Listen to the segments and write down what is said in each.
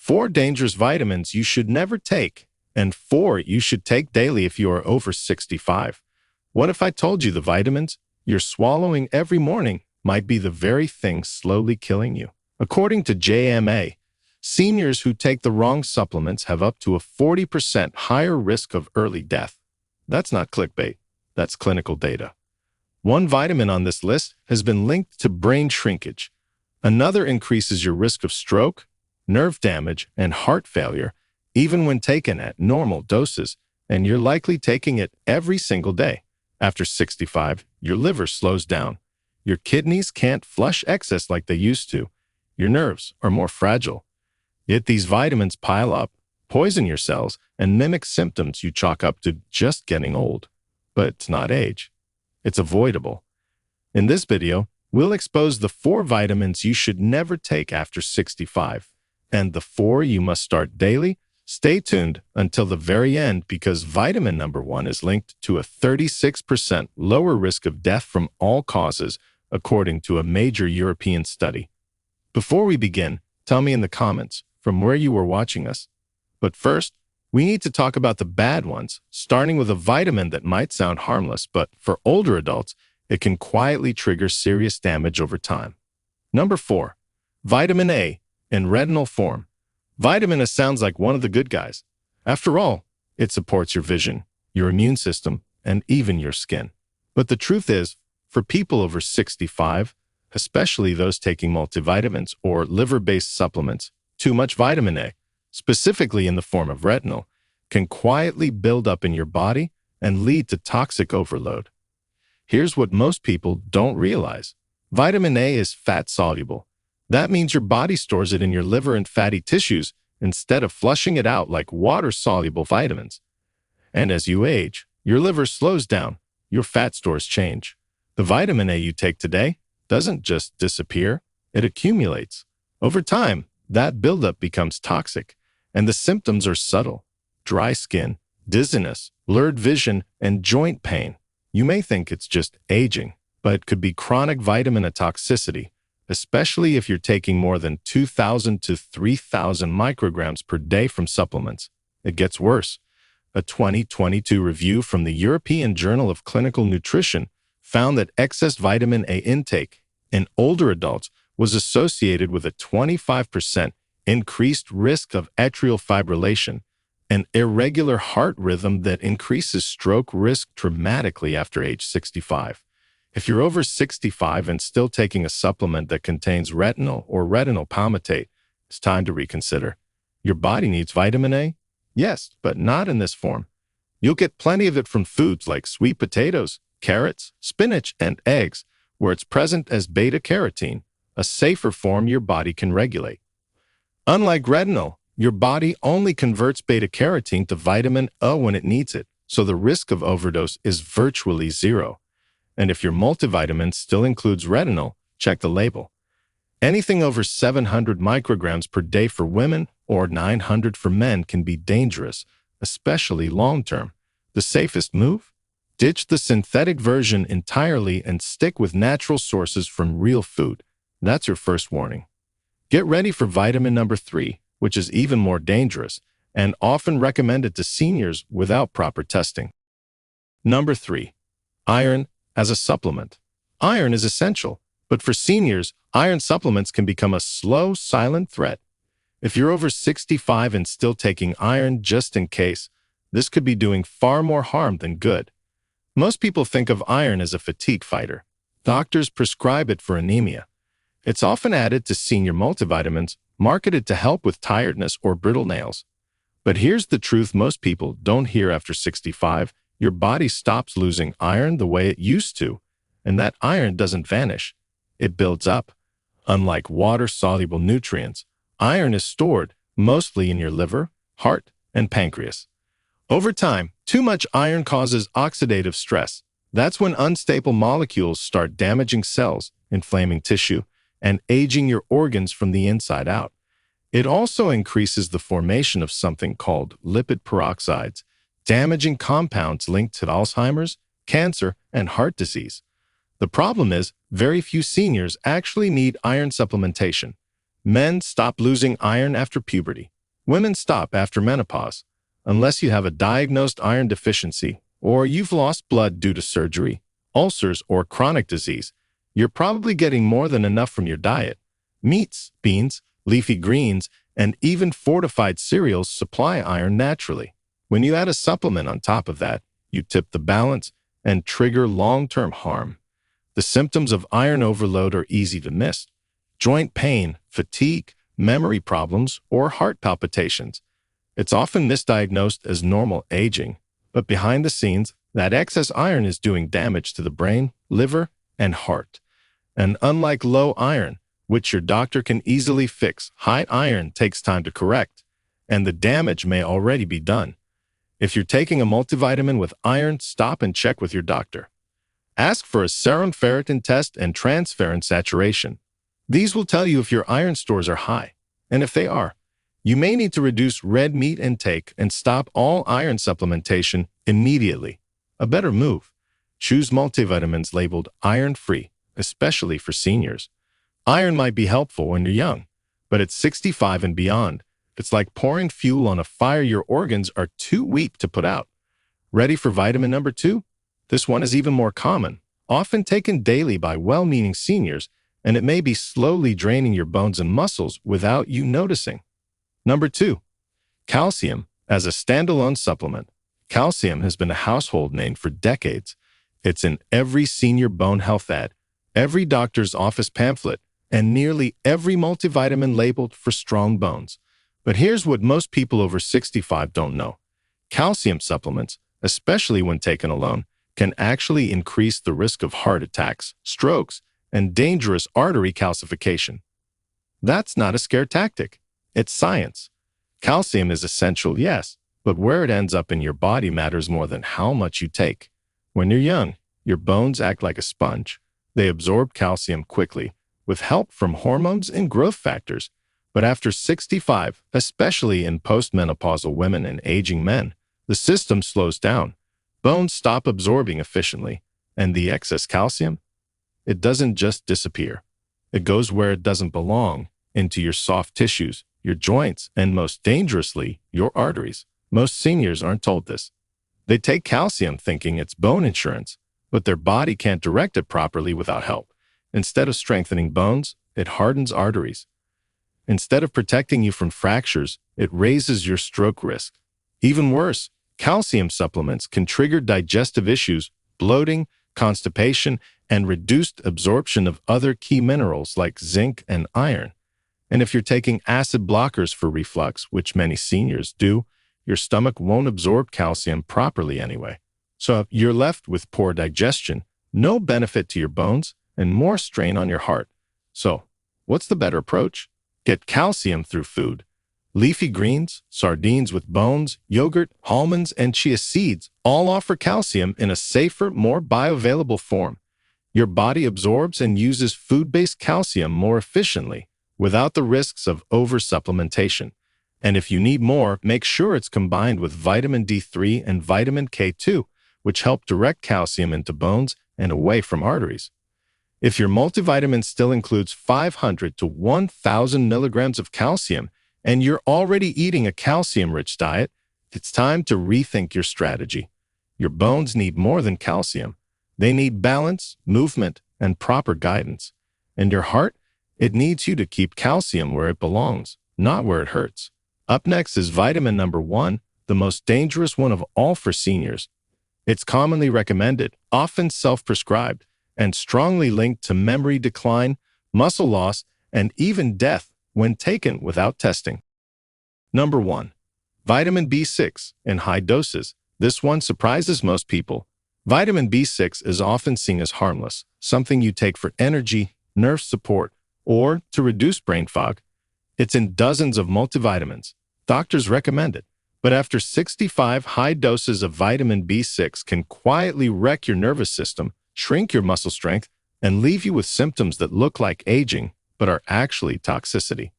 4 dangerous vitamins you should never take, and 4 you should take daily if you are over 65. What if I told you the vitamins you're swallowing every morning might be the very thing slowly killing you? According to JMA, seniors who take the wrong supplements have up to a 40% higher risk of early death. That's not clickbait. That's clinical data. One vitamin on this list has been linked to brain shrinkage. Another increases your risk of stroke, nerve damage, and heart failure, even when taken at normal doses, and you're likely taking it every single day. After 65, your liver slows down. Your kidneys can't flush excess like they used to. Your nerves are more fragile. Yet these vitamins pile up, poison your cells, and mimic symptoms you chalk up to just getting old. But it's not age. It's avoidable. In this video, we'll expose the 4 vitamins you should never take after 65, and the 4 you must start daily. Stay tuned until the very end because vitamin number 1 is linked to a 36% lower risk of death from all causes, according to a major European study. Before we begin, tell me in the comments from where you were watching us. But first, we need to talk about the bad ones, starting with a vitamin that might sound harmless, but for older adults, it can quietly trigger serious damage over time. Number 4, vitamin A in retinol form. Vitamin A sounds like one of the good guys. After all, it supports your vision, your immune system, and even your skin. But the truth is, for people over 65, especially those taking multivitamins or liver-based supplements, too much vitamin A, specifically in the form of retinol, can quietly build up in your body and lead to toxic overload. Here's what most people don't realize. Vitamin A is fat-soluble. That means your body stores it in your liver and fatty tissues instead of flushing it out like water-soluble vitamins. And as you age, your liver slows down, your fat stores change. The vitamin A you take today doesn't just disappear, it accumulates. Over time, that buildup becomes toxic, and the symptoms are subtle. Dry skin, dizziness, blurred vision, and joint pain. You may think it's just aging, but it could be chronic vitamin A toxicity, especially if you're taking more than 2,000 to 3,000 micrograms per day from supplements. It gets worse. A 2022 review from the European Journal of Clinical Nutrition found that excess vitamin A intake in older adults was associated with a 25% increased risk of atrial fibrillation, an irregular heart rhythm that increases stroke risk dramatically after age 65. If you're over 65 and still taking a supplement that contains retinol or retinol palmitate, it's time to reconsider. Your body needs vitamin A? Yes, but not in this form. You'll get plenty of it from foods like sweet potatoes, carrots, spinach, and eggs, where it's present as beta-carotene, a safer form your body can regulate. Unlike retinol, your body only converts beta-carotene to vitamin A when it needs it, so the risk of overdose is virtually zero. And if your multivitamin still includes retinol, check the label. Anything over 700 micrograms per day for women or 900 for men can be dangerous, especially long-term. The safest move? Ditch the synthetic version entirely and stick with natural sources from real food. That's your first warning. Get ready for vitamin number 3, which is even more dangerous and often recommended to seniors without proper testing. Number 3, iron as a supplement. Iron is essential, but for seniors, iron supplements can become a slow, silent threat. If you're over 65 and still taking iron just in case, this could be doing far more harm than good. Most people think of iron as a fatigue fighter. Doctors prescribe it for anemia. It's often added to senior multivitamins, marketed to help with tiredness or brittle nails. But here's the truth most people don't hear after 65. Your body stops losing iron the way it used to, and that iron doesn't vanish. It builds up. Unlike water-soluble nutrients, iron is stored mostly in your liver, heart, and pancreas. Over time, too much iron causes oxidative stress. That's when unstable molecules start damaging cells, inflaming tissue, and aging your organs from the inside out. It also increases the formation of something called lipid peroxides, damaging compounds linked to Alzheimer's, cancer, and heart disease. The problem is, very few seniors actually need iron supplementation. Men stop losing iron after puberty. Women stop after menopause, unless you have a diagnosed iron deficiency or you've lost blood due to surgery, ulcers, or chronic disease. You're probably getting more than enough from your diet. Meats, beans, leafy greens, and even fortified cereals supply iron naturally. When you add a supplement on top of that, you tip the balance and trigger long-term harm. The symptoms of iron overload are easy to miss: joint pain, fatigue, memory problems, or heart palpitations. It's often misdiagnosed as normal aging, but behind the scenes, that excess iron is doing damage to the brain, liver, and heart. And unlike low iron, which your doctor can easily fix, high iron takes time to correct, and the damage may already be done. If you're taking a multivitamin with iron, stop and check with your doctor. Ask for a serum ferritin test and transferrin saturation. These will tell you if your iron stores are high, and if they are, you may need to reduce red meat intake and stop all iron supplementation immediately. A better move: choose multivitamins labeled iron-free, especially for seniors. Iron might be helpful when you're young, but at 65 and beyond, it's like pouring fuel on a fire your organs are too weak to put out. Ready for vitamin number 2? This one is even more common, often taken daily by well-meaning seniors, and it may be slowly draining your bones and muscles without you noticing. Number 2, calcium as a standalone supplement. Calcium has been a household name for decades. It's in every senior bone health ad, every doctor's office pamphlet, and nearly every multivitamin labeled for strong bones. But here's what most people over 65 don't know. Calcium supplements, especially when taken alone, can actually increase the risk of heart attacks, strokes, and dangerous artery calcification. That's not a scare tactic. It's science. Calcium is essential, yes, but where it ends up in your body matters more than how much you take. When you're young, your bones act like a sponge. They absorb calcium quickly, with help from hormones and growth factors. But after 65, especially in postmenopausal women and aging men, the system slows down. Bones stop absorbing efficiently, and the excess calcium, it doesn't just disappear. It goes where it doesn't belong, into your soft tissues, your joints, and most dangerously, your arteries. Most seniors aren't told this. They take calcium thinking it's bone insurance, but their body can't direct it properly without help. Instead of strengthening bones, it hardens arteries. Instead of protecting you from fractures, it raises your stroke risk. Even worse, calcium supplements can trigger digestive issues, bloating, constipation, and reduced absorption of other key minerals like zinc and iron. And if you're taking acid blockers for reflux, which many seniors do, your stomach won't absorb calcium properly anyway. So you're left with poor digestion, no benefit to your bones, and more strain on your heart. So, what's the better approach? Get calcium through food. Leafy greens, sardines with bones, yogurt, almonds, and chia seeds all offer calcium in a safer, more bioavailable form. Your body absorbs and uses food-based calcium more efficiently, without the risks of oversupplementation. And if you need more, make sure it's combined with vitamin D3 and vitamin K2, which help direct calcium into bones and away from arteries. If your multivitamin still includes 500 to 1,000 milligrams of calcium, and you're already eating a calcium-rich diet, it's time to rethink your strategy. Your bones need more than calcium. They need balance, movement, and proper guidance. And your heart, it needs you to keep calcium where it belongs, not where it hurts. Up next is vitamin number 1, the most dangerous one of all for seniors. It's commonly recommended, often self-prescribed, and strongly linked to memory decline, muscle loss, and even death when taken without testing. Number 1, vitamin B6 in high doses. This one surprises most people. Vitamin B6 is often seen as harmless, something you take for energy, nerve support, or to reduce brain fog. It's in dozens of multivitamins. Doctors recommend it. But after 65, high doses of vitamin B6 can quietly wreck your nervous system, shrink your muscle strength, and leave you with symptoms that look like aging, but are actually toxicity.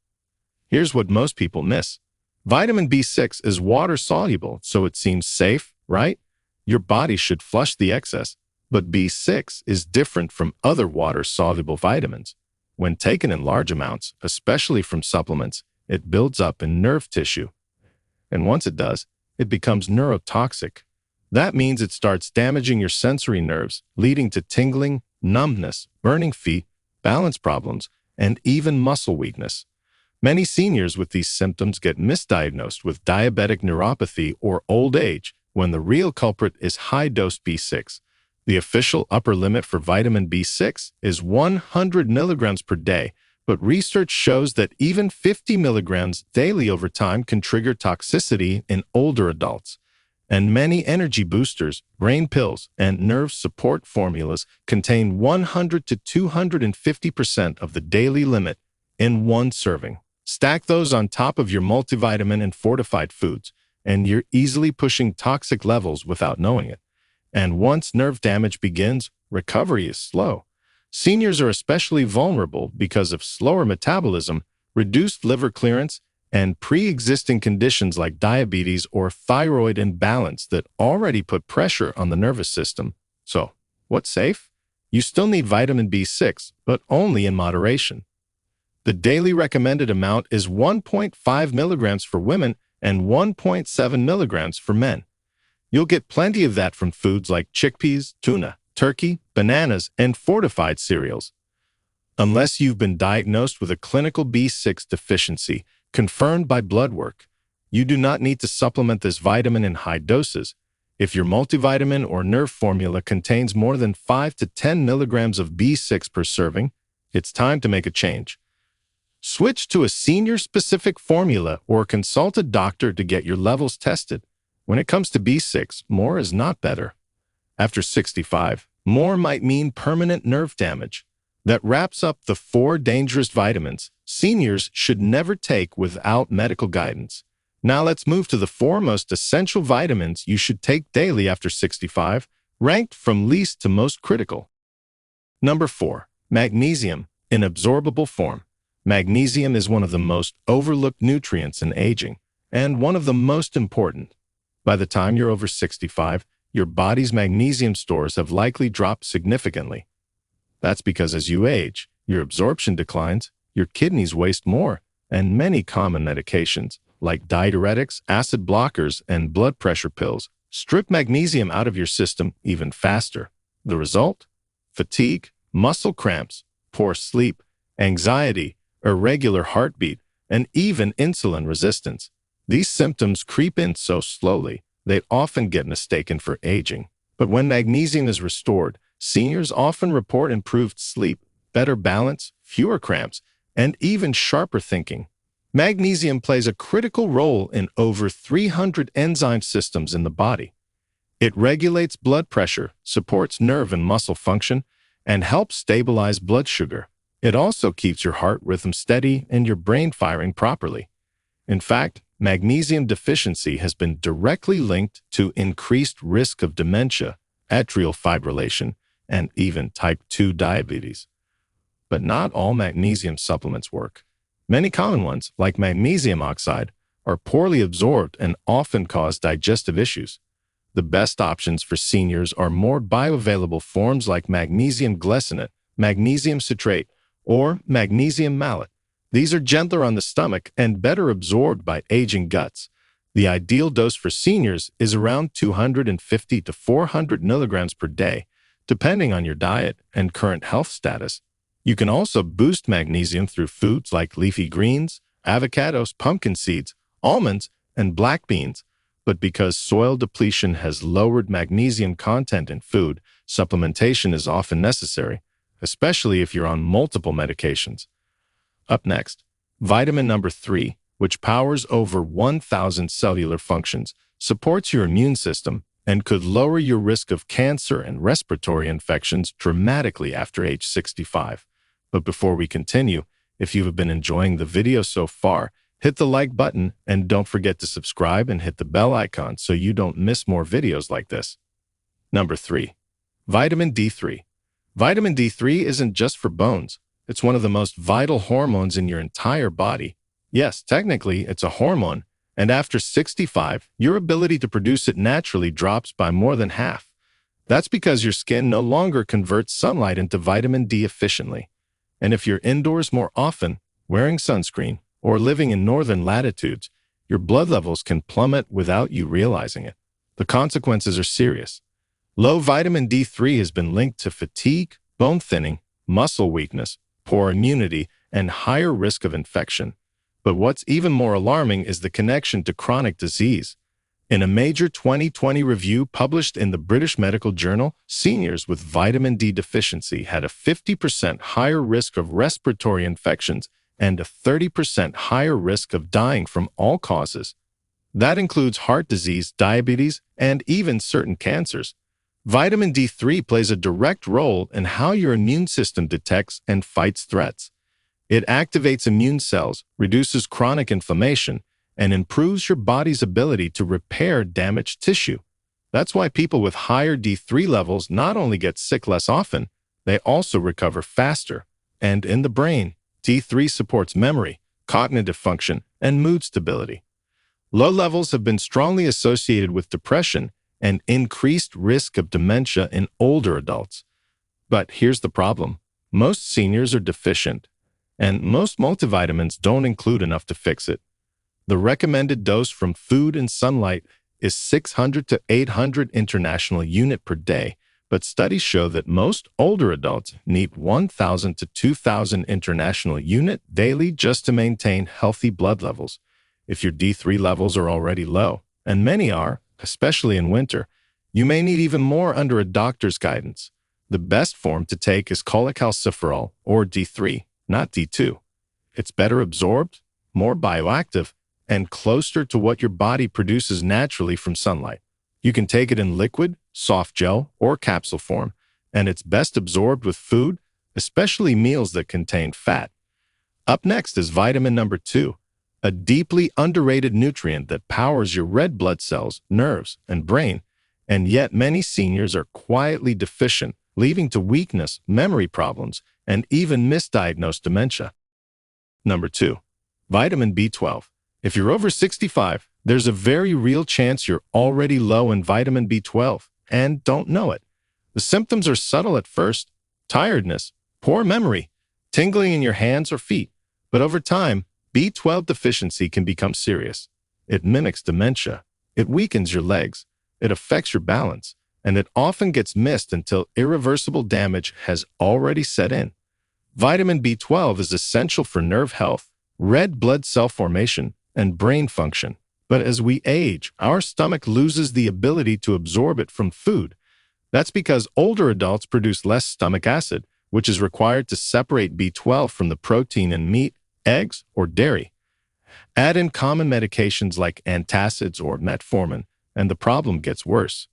Here's what most people miss. Vitamin B6 is water-soluble, so it seems safe, right? Your body should flush the excess. But B6 is different from other water-soluble vitamins. When taken in large amounts, especially from supplements, it builds up in nerve tissue. And once it does, it becomes neurotoxic. That means it starts damaging your sensory nerves, leading to tingling, numbness, burning feet, balance problems, and even muscle weakness. Many seniors with these symptoms get misdiagnosed with diabetic neuropathy or old age when the real culprit is high-dose B6. The official upper limit for vitamin B6 is 100 milligrams per day, but research shows that even 50 milligrams daily over time can trigger toxicity in older adults. And many energy boosters, brain pills, and nerve support formulas contain 100 to 250% of the daily limit in one serving. Stack those on top of your multivitamin and fortified foods, and you're easily pushing toxic levels without knowing it. And once nerve damage begins, recovery is slow. Seniors are especially vulnerable because of slower metabolism, reduced liver clearance, and pre-existing conditions like diabetes or thyroid imbalance that already put pressure on the nervous system. So, what's safe? You still need vitamin B6, but only in moderation. The daily recommended amount is 1.5 milligrams for women and 1.7 milligrams for men. You'll get plenty of that from foods like chickpeas, tuna, turkey, bananas, and fortified cereals. Unless you've been diagnosed with a clinical B6 deficiency confirmed by blood work, you do not need to supplement this vitamin in high doses. If your multivitamin or nerve formula contains more than 5 to 10 milligrams of B6 per serving, it's time to make a change. Switch to a senior-specific formula or consult a doctor to get your levels tested. When it comes to B6, more is not better. After 65, more might mean permanent nerve damage. That wraps up the 4 dangerous vitamins seniors should never take without medical guidance. Now let's move to the 4 most essential vitamins you should take daily after 65, ranked from least to most critical. Number 4. Magnesium in absorbable form. Magnesium is one of the most overlooked nutrients in aging, and one of the most important. By the time you're over 65, your body's magnesium stores have likely dropped significantly. That's because as you age, your absorption declines, your kidneys waste more, and many common medications, like diuretics, acid blockers, and blood pressure pills, strip magnesium out of your system even faster. The result? Fatigue, muscle cramps, poor sleep, anxiety, irregular heartbeat, and even insulin resistance. These symptoms creep in so slowly, they often get mistaken for aging. But when magnesium is restored, seniors often report improved sleep, better balance, fewer cramps, and even sharper thinking. Magnesium plays a critical role in over 300 enzyme systems in the body. It regulates blood pressure, supports nerve and muscle function, and helps stabilize blood sugar. It also keeps your heart rhythm steady and your brain firing properly. In fact, magnesium deficiency has been directly linked to increased risk of dementia, atrial fibrillation, and even type 2 diabetes. But not all magnesium supplements work. Many common ones, like magnesium oxide, are poorly absorbed and often cause digestive issues. The best options for seniors are more bioavailable forms like magnesium glycinate, magnesium citrate, or magnesium malate. These are gentler on the stomach and better absorbed by aging guts. The ideal dose for seniors is around 250 to 400 milligrams per day, depending on your diet and current health status. You can also boost magnesium through foods like leafy greens, avocados, pumpkin seeds, almonds, and black beans. But because soil depletion has lowered magnesium content in food, supplementation is often necessary, especially if you're on multiple medications. Up next, vitamin number 3, which powers over 1,000 cellular functions, supports your immune system, and could lower your risk of cancer and respiratory infections dramatically after age 65. But before we continue, if you have been enjoying the video so far, hit the like button and don't forget to subscribe and hit the bell icon so you don't miss more videos like this. Number 3. Vitamin D3. Vitamin D3 isn't just for bones. It's one of the most vital hormones in your entire body. Yes, technically, it's a hormone, and after 65, your ability to produce it naturally drops by more than half. That's because your skin no longer converts sunlight into vitamin D efficiently. And if you're indoors more often, wearing sunscreen, or living in northern latitudes, your blood levels can plummet without you realizing it. The consequences are serious. Low vitamin D3 has been linked to fatigue, bone thinning, muscle weakness, poor immunity, and higher risk of infection. But what's even more alarming is the connection to chronic disease. In a major 2020 review published in the British Medical Journal, seniors with vitamin D deficiency had a 50% higher risk of respiratory infections and a 30% higher risk of dying from all causes. That includes heart disease, diabetes, and even certain cancers. Vitamin D3 plays a direct role in how your immune system detects and fights threats. It activates immune cells, reduces chronic inflammation, and improves your body's ability to repair damaged tissue. That's why people with higher D3 levels not only get sick less often, they also recover faster. And in the brain, D3 supports memory, cognitive function, and mood stability. Low levels have been strongly associated with depression and increased risk of dementia in older adults. But here's the problem. Most seniors are deficient, and most multivitamins don't include enough to fix it. The recommended dose from food and sunlight is 600 to 800 international unit per day, but studies show that most older adults need 1,000 to 2,000 international unit daily just to maintain healthy blood levels. If your D3 levels are already low, and many are, especially in winter, you may need even more under a doctor's guidance. The best form to take is cholecalciferol, or D3, not D2. It's better absorbed, more bioactive, and closer to what your body produces naturally from sunlight. You can take it in liquid, soft gel, or capsule form, and it's best absorbed with food, especially meals that contain fat. Up next is vitamin number 2, a deeply underrated nutrient that powers your red blood cells, nerves, and brain, and yet many seniors are quietly deficient, leading to weakness, memory problems, and even misdiagnosed dementia. Number 2, vitamin B12. If you're over 65, there's a very real chance you're already low in vitamin B12 and don't know it. The symptoms are subtle at first: tiredness, poor memory, tingling in your hands or feet. But over time, B12 deficiency can become serious. It mimics dementia. It weakens your legs. It affects your balance. And it often gets missed until irreversible damage has already set in. Vitamin B12 is essential for nerve health, red blood cell formation, and brain function. But as we age, our stomach loses the ability to absorb it from food. That's because older adults produce less stomach acid, which is required to separate B12 from the protein in meat, eggs, or dairy. Add in common medications like antacids or metformin, and the problem gets worse.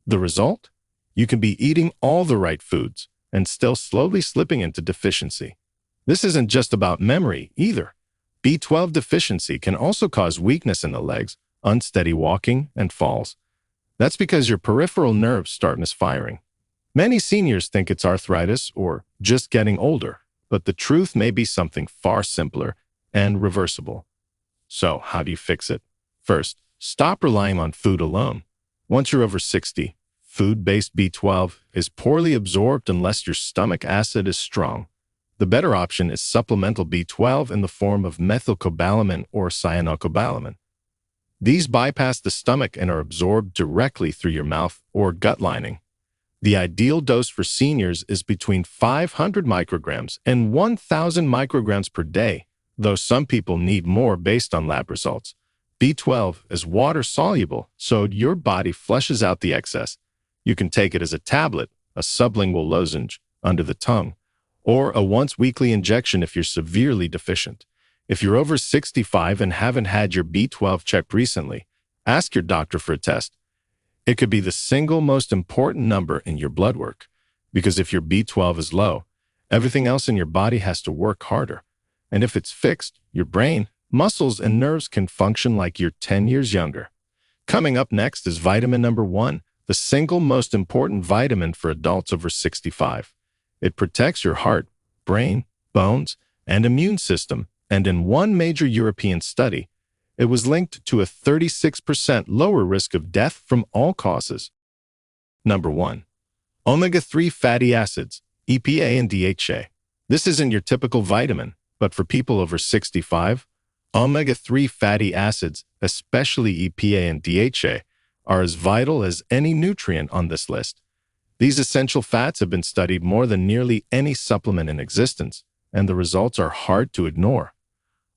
The result? You can be eating all the right foods and still slowly slipping into deficiency. This isn't just about memory either. B12 deficiency can also cause weakness in the legs, unsteady walking, and falls. That's because your peripheral nerves start misfiring. Many seniors think it's arthritis or just getting older, but the truth may be something far simpler and reversible. So, how do you fix it? First, stop relying on food alone. Once you're over 60, food-based B12 is poorly absorbed unless your stomach acid is strong. The better option is supplemental B12 in the form of methylcobalamin or cyanocobalamin. These bypass the stomach and are absorbed directly through your mouth or gut lining. The ideal dose for seniors is between 500 micrograms and 1,000 micrograms per day, though some people need more based on lab results. B12 is water-soluble, so your body flushes out the excess. You can take it as a tablet, a sublingual lozenge, under the tongue, or a once-weekly injection if you're severely deficient. If you're over 65 and haven't had your B12 checked recently, ask your doctor for a test. It could be the single most important number in your blood work, because if your B12 is low, everything else in your body has to work harder. And if it's fixed, your brain, muscles, and nerves can function like you're 10 years younger. Coming up next is vitamin number 1, the single most important vitamin for adults over 65. It protects your heart, brain, bones, and immune system, and in one major European study, it was linked to a 36% lower risk of death from all causes. Number 1. Omega-3 fatty acids, EPA and DHA. This isn't your typical vitamin, but for people over 65, Omega-3 fatty acids, especially EPA and DHA, are as vital as any nutrient on this list. These essential fats have been studied more than nearly any supplement in existence, and the results are hard to ignore.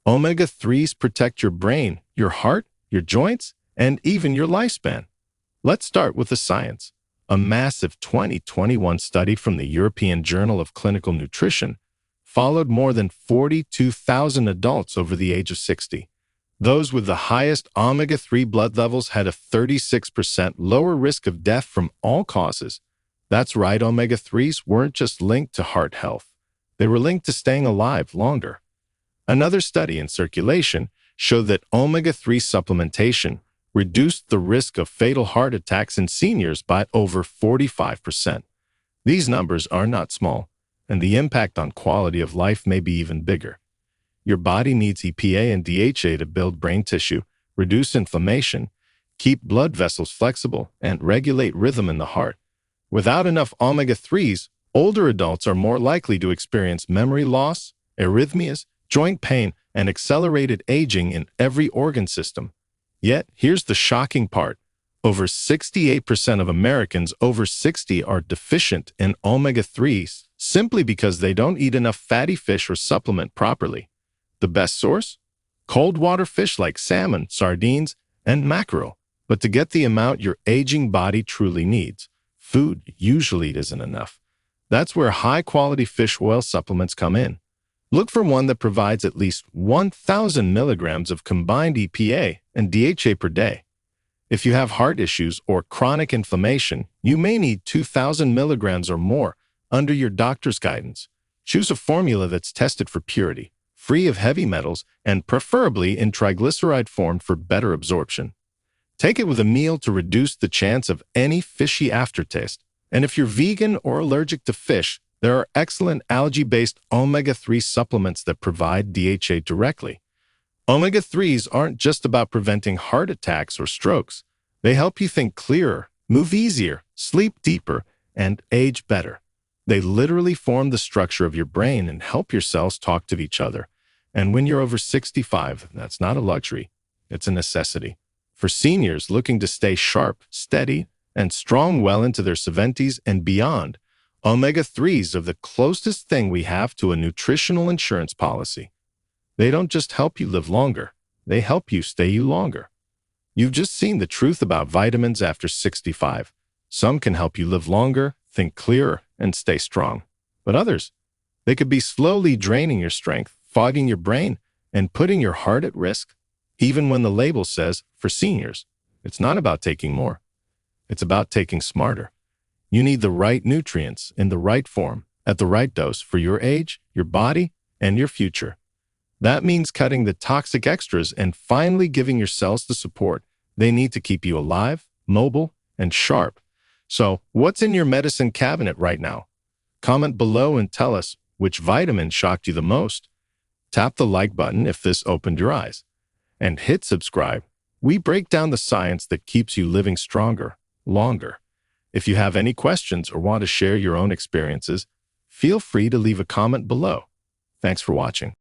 Omega-3s protect your brain, your heart, your joints, and even your lifespan. Let's start with the science. A massive 2021 study from the European Journal of Clinical Nutrition followed more than 42,000 adults over the age of 60. Those with the highest omega-3 blood levels had a 36% lower risk of death from all causes. That's right, omega-3s weren't just linked to heart health. They were linked to staying alive longer. Another study in Circulation showed that omega-3 supplementation reduced the risk of fatal heart attacks in seniors by over 45%. These numbers are not small, and the impact on quality of life may be even bigger. Your body needs EPA and DHA to build brain tissue, reduce inflammation, keep blood vessels flexible, and regulate rhythm in the heart. Without enough omega-3s, older adults are more likely to experience memory loss, arrhythmias, joint pain, and accelerated aging in every organ system. Yet, here's the shocking part. Over 68% of Americans over 60 are deficient in omega-3s simply because they don't eat enough fatty fish or supplement properly. The best source? Cold water fish like salmon, sardines, and mackerel. But to get the amount your aging body truly needs, food usually isn't enough. That's where high-quality fish oil supplements come in. Look for one that provides at least 1,000 milligrams of combined EPA and DHA per day. If you have heart issues or chronic inflammation, you may need 2,000 milligrams or more under your doctor's guidance. Choose a formula that's tested for purity, free of heavy metals, and preferably in triglyceride form for better absorption. Take it with a meal to reduce the chance of any fishy aftertaste. And if you're vegan or allergic to fish, there are excellent algae-based omega-3 supplements that provide DHA directly. Omega-3s aren't just about preventing heart attacks or strokes. They help you think clearer, move easier, sleep deeper, and age better. They literally form the structure of your brain and help your cells talk to each other. And when you're over 65, that's not a luxury. It's a necessity. For seniors looking to stay sharp, steady, and strong well into their 70s and beyond, omega-3s are the closest thing we have to a nutritional insurance policy. They don't just help you live longer, they help you stay you longer. You've just seen the truth about vitamins after 65. Some can help you live longer, think clearer, and stay strong. But others, they could be slowly draining your strength, fogging your brain, and putting your heart at risk. Even when the label says, for seniors, it's not about taking more. It's about taking smarter. You need the right nutrients in the right form, at the right dose for your age, your body, and your future. That means cutting the toxic extras and finally giving your cells the support they need to keep you alive, mobile, and sharp. So, what's in your medicine cabinet right now? Comment below and tell us which vitamin shocked you the most. Tap the like button if this opened your eyes. And hit subscribe. We break down the science that keeps you living stronger, longer. If you have any questions or want to share your own experiences, feel free to leave a comment below. Thanks for watching.